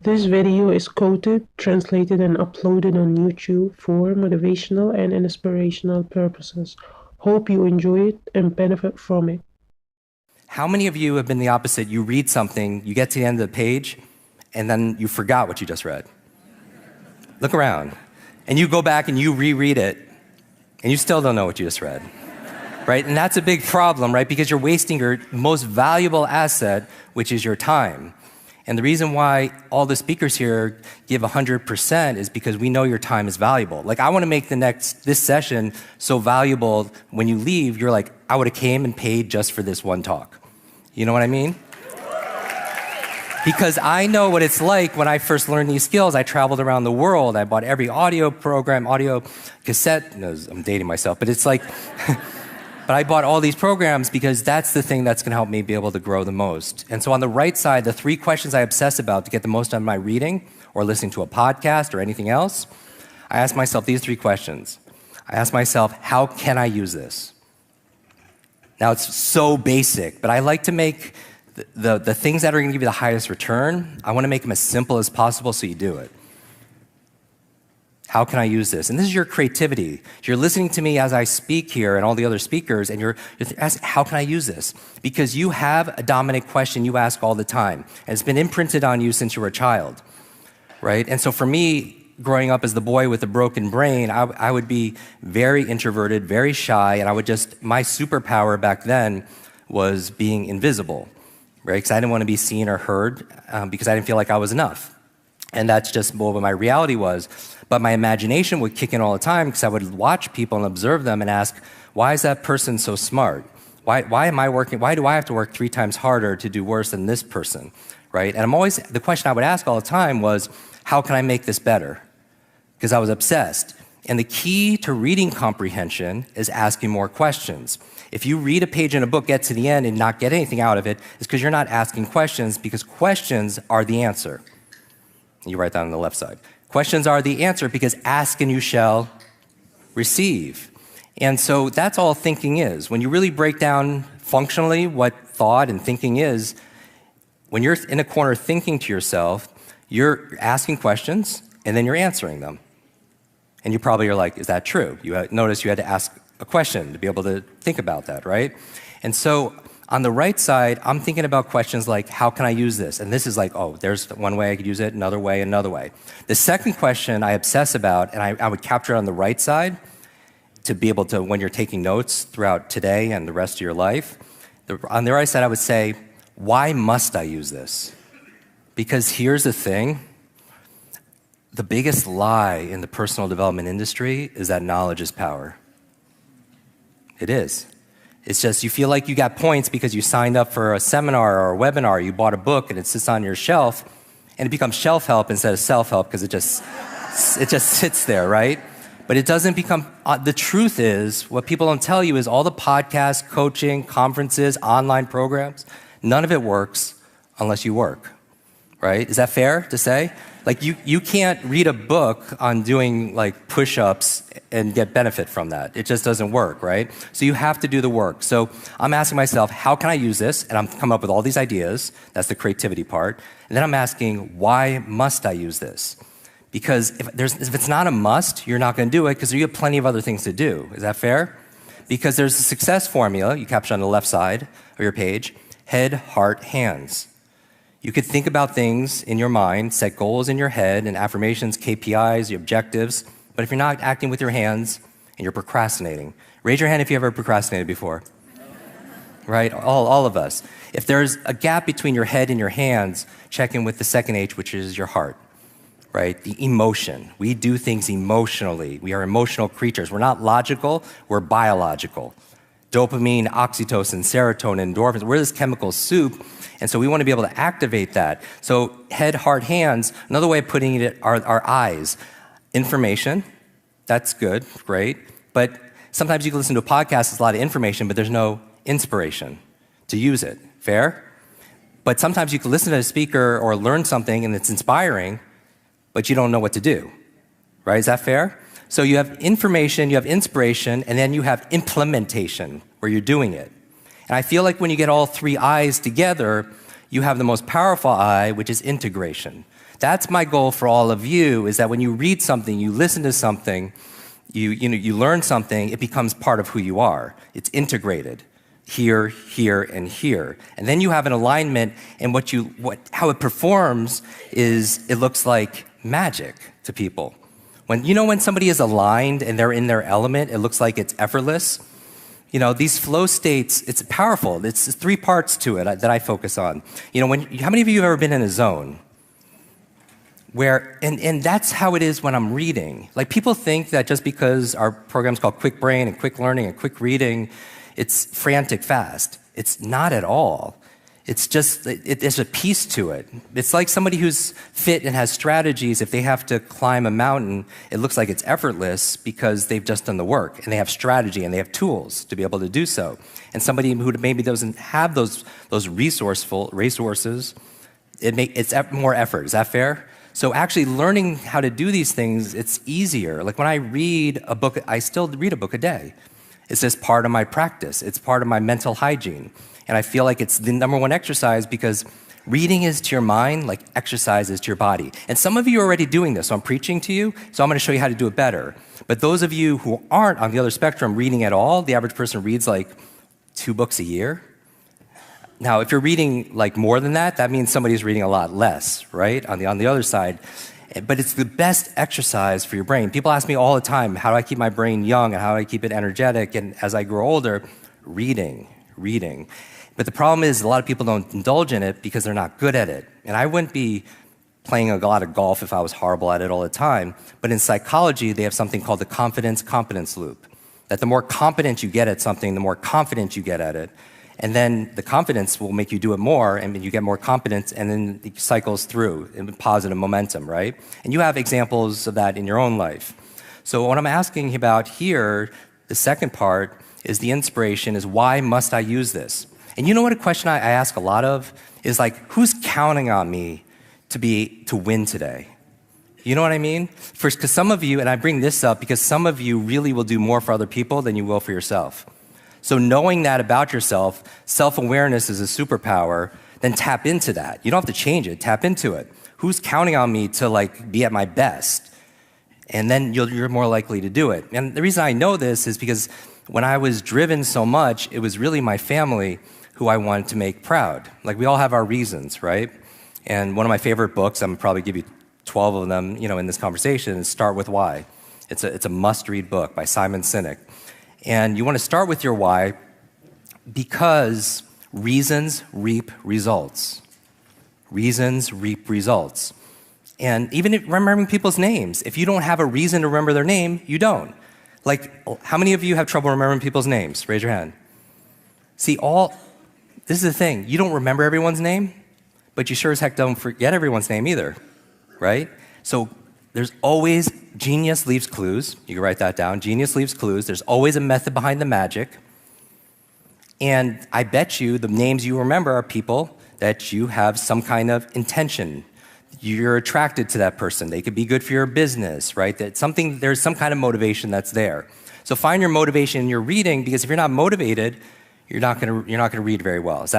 This video is coded, translated, and uploaded on YouTube for motivational and inspirational purposes. Hope you enjoy it and benefit from it. How many of you have been the opposite? You read something, you get to the end of the page, and then you forgot what you just read? Look around. And you go back and you reread it, and you still don't know what you just read. Right? And that's a big problem, right? Because you're wasting your most valuable asset, which is your time. And the reason why all the speakers here give 100% is because we know your time is valuable. Like, I want to make this session so valuable when you leave, you're like, I would have came and paid just for this one talk. You know what I mean? Because I know what it's like when I first learned these skills. I traveled around the world. I bought every audio program, audio cassette. No, I'm dating myself, but it's like, but I bought all these programs because that's the thing that's going to help me be able to grow the most. And so on the right side, the 3 questions I obsess about to get the most out of my reading or listening to a podcast or anything else, I ask myself these 3 questions. I ask myself, how can I use this? Now, it's so basic, but I like to make the things that are going to give you the highest return, I want to make them as simple as possible so you do it. How can I use this? And this is your creativity. You're listening to me as I speak here and all the other speakers, and you're asking, how can I use this? Because you have a dominant question you ask all the time, and it's been imprinted on you since you were a child, right? And so for me, growing up as the boy with a broken brain, I would be very introverted, very shy, and my superpower back then was being invisible, right? Because I didn't want to be seen or heard because I didn't feel like I was enough. And that's just what my reality was. But my imagination would kick in all the time because I would watch people and observe them and ask, why is that person so smart? Why do I have to work 3 times harder to do worse than this person, right? And the question I would ask all the time was, how can I make this better? Because I was obsessed. And the key to reading comprehension is asking more questions. If you read a page in a book, get to the end and not get anything out of it, it's because you're not asking questions, because questions are the answer. You write that on the left side. Questions are the answer because ask and you shall receive. And so that's all thinking is. When you really break down functionally what thought and thinking is, when you're in a corner thinking to yourself, you're asking questions and then you're answering them. And you probably are like, is that true? Notice you had to ask a question to be able to think about that, right? And so on the right side, I'm thinking about questions like, how can I use this? And this is like, oh, there's one way I could use it, another way, another way. The second question I obsess about, and I would capture it on the right side to be able to, when you're taking notes throughout today and the rest of your life, on the right side, I would say, why must I use this? Because here's the thing, the biggest lie in the personal development industry is that knowledge is power. It is. It's just you feel like you got points because you signed up for a seminar or a webinar, you bought a book and it sits on your shelf, and it becomes shelf help instead of self-help because it just sits there, right? But it doesn't become, the truth is, what people don't tell you is all the podcasts, coaching, conferences, online programs, none of it works unless you work, right? Is that fair to say? Like you can't read a book on doing like push-ups and get benefit from that. It just doesn't work, right? So you have to do the work. So I'm asking myself, how can I use this? And I'm coming up with all these ideas. That's the creativity part. And then I'm asking, why must I use this? Because if it's not a must, you're not going to do it because you have plenty of other things to do. Is that fair? Because there's a success formula you capture on the left side of your page: head, heart, hands. You could think about things in your mind, set goals in your head, and affirmations, KPIs, your objectives. But if you're not acting with your hands and you're procrastinating, raise your hand if you ever procrastinated before. Right? All of us. If there's a gap between your head and your hands, check in with the second H, which is your heart. Right? The emotion. We do things emotionally. We are emotional creatures. We're not logical, we're biological. Dopamine, oxytocin, serotonin, endorphins, we're this chemical soup. And so we want to be able to activate that. So head, heart, hands, another way of putting it are our eyes. Information, that's good, great. But sometimes you can listen to a podcast, it's a lot of information, but there's no inspiration to use it. Fair? But sometimes you can listen to a speaker or learn something and it's inspiring, but you don't know what to do. Right? Is that fair? So you have information, you have inspiration, and then you have implementation, where you're doing it. And I feel like when you get all 3 I's together, You have the most powerful I, which is integration. That's my goal for all of you, is that when you read something, you listen to something, you learn something, it becomes part of who you are. It's integrated. Here, here, and here. And then you have an alignment, and how it performs is it looks like magic to people. When somebody is aligned and they're in their element, it looks like it's effortless. These flow states, it's powerful. It's 3 parts to it that I focus on. How many of you have ever been in a zone? And that's how it is when I'm reading. Like, people think that just because our program's called Quick Brain and Quick Learning and Quick Reading, it's frantic fast. It's not at all. It's just, there's a piece to it. It's like somebody who's fit and has strategies. If they have to climb a mountain, it looks like it's effortless because they've just done the work, and they have strategy, and they have tools to be able to do so. And somebody who maybe doesn't have those resources, it's more effort. Is that fair? So actually learning how to do these things, it's easier. Like, when I read a book, I still read a book a day. It's just part of my practice. It's part of my mental hygiene. And I feel like it's the number one exercise, because reading is to your mind like exercise is to your body. And some of you are already doing this, so I'm preaching to you, so I'm going to show you how to do it better. But those of you who aren't on the other spectrum reading at all, the average person reads like 2 books a year. Now, if you're reading like more than that, that means somebody's reading a lot less, right? On the other side. But it's the best exercise for your brain. People ask me all the time, how do I keep my brain young and how do I keep it energetic? And as I grow older, reading. But the problem is a lot of people don't indulge in it because they're not good at it. And I wouldn't be playing a lot of golf if I was horrible at it all the time. But in psychology, they have something called the confidence-competence loop. That the more competent you get at something, the more confident you get at it. And then the confidence will make you do it more, and you get more confidence, and then it cycles through in positive momentum, right? And you have examples of that in your own life. So what I'm asking about here, the second part, is the inspiration, is why must I use this? And you know what a question I ask a lot of is like, who's counting on me to win today? You know what I mean? First, because some of you, and I bring this up because some of you really will do more for other people than you will for yourself. So knowing that about yourself, self-awareness is a superpower, then tap into that. You don't have to change it, tap into it. Who's counting on me to like be at my best? And then you're more likely to do it. And the reason I know this is because when I was driven so much, it was really my family who I wanted to make proud. Like, we all have our reasons, right? And one of my favorite books, I'm probably give you 12 of them, in this conversation, is Start With Why. It's a must-read book by Simon Sinek. And you want to start with your why because reasons reap results. Reasons reap results. And even remembering people's names, if you don't have a reason to remember their name, you don't. Like, how many of you have trouble remembering people's names? Raise your hand. See, this is the thing. You don't remember everyone's name, but you sure as heck don't forget everyone's name either, right? So there's always, genius leaves clues. You can write that down. Genius leaves clues. There's always a method behind the magic. And I bet you the names you remember are people that you have some kind of intention. You're attracted to that person. They could be good for your business, right? There's some kind of motivation that's there. So find your motivation in your reading, because if you're not motivated, you're not going to read very well. Is that